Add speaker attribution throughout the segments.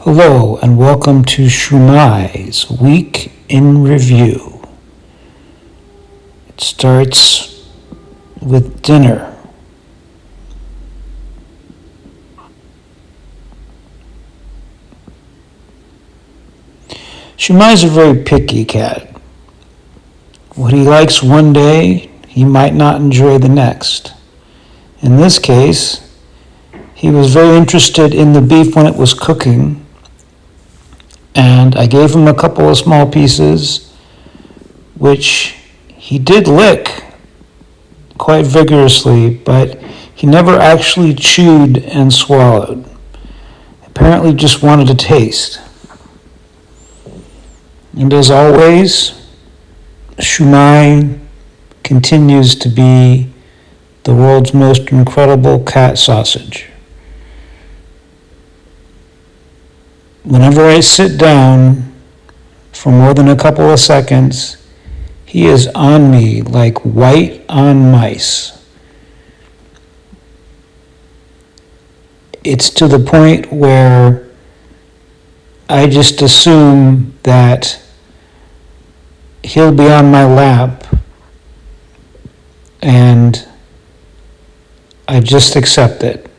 Speaker 1: Hello and welcome to Shumei's Week in Review. It starts with dinner. Shumei's a very picky cat. What he likes one day, he might not enjoy the next. In this case, he was very interested in the beef when it was cooking, and I gave him a couple of small pieces, which he did lick quite vigorously, but he never actually chewed and swallowed. Apparently just wanted to taste. And as always, Shumei continues to be the world's most incredible cat sausage. Whenever I sit down for more than a couple of seconds, he is on me like white on mice. It's to the point where I just assume that he'll be on my lap and I just accept it.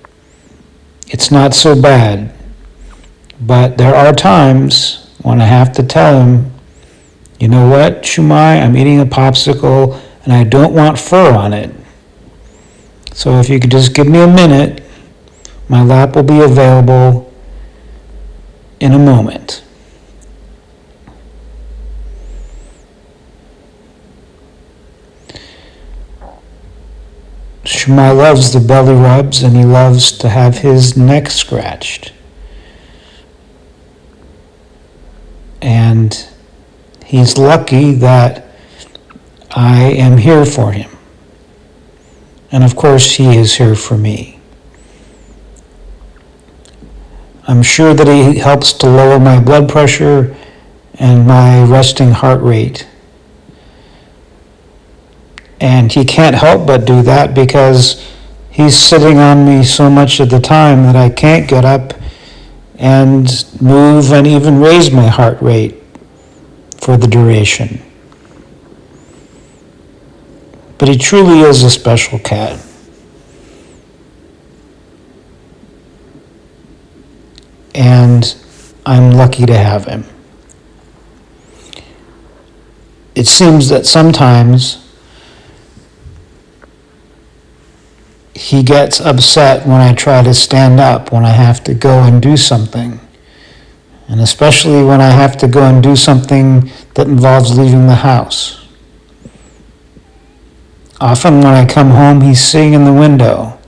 Speaker 1: It's not so bad. But there are times when I have to tell him, you know what, Shumei, I'm eating a popsicle and I don't want fur on it. So if you could just give me a minute, my lap will be available in a moment. Shumei loves the belly rubs and he loves to have his neck scratched. And he's lucky that I am here for him. And of course, he is here for me. I'm sure that he helps to lower my blood pressure and my resting heart rate. And he can't help but do that because he's sitting on me so much of the time that I can't get up and move and even raise my heart rate for the duration. But he truly is a special cat. And I'm lucky to have him. It seems that sometimes he gets upset when I try to stand up, when I have to go and do something. And especially when I have to go and do something that involves leaving the house. Often when I come home, he's sitting in the window,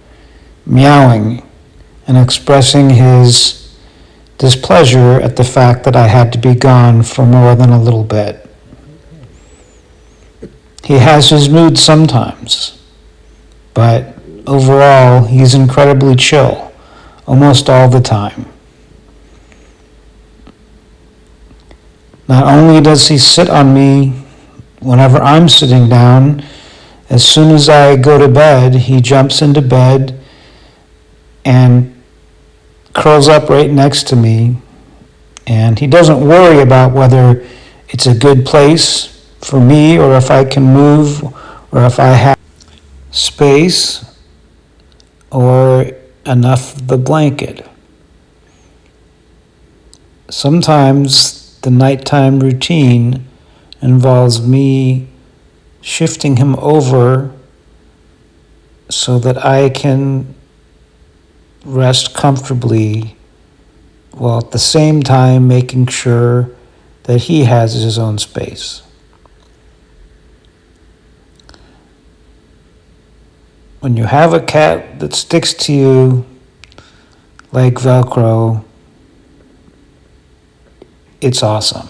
Speaker 1: meowing and expressing his displeasure at the fact that I had to be gone for more than a little bit. He has his moods sometimes, but overall, he's incredibly chill, almost all the time. Not only does he sit on me whenever I'm sitting down, as soon as I go to bed, he jumps into bed and curls up right next to me. And he doesn't worry about whether it's a good place for me or if I can move or if I have space or enough of the blanket. Sometimes the nighttime routine involves me shifting him over so that I can rest comfortably while at the same time making sure that he has his own space. When you have a cat that sticks to you like Velcro, it's awesome.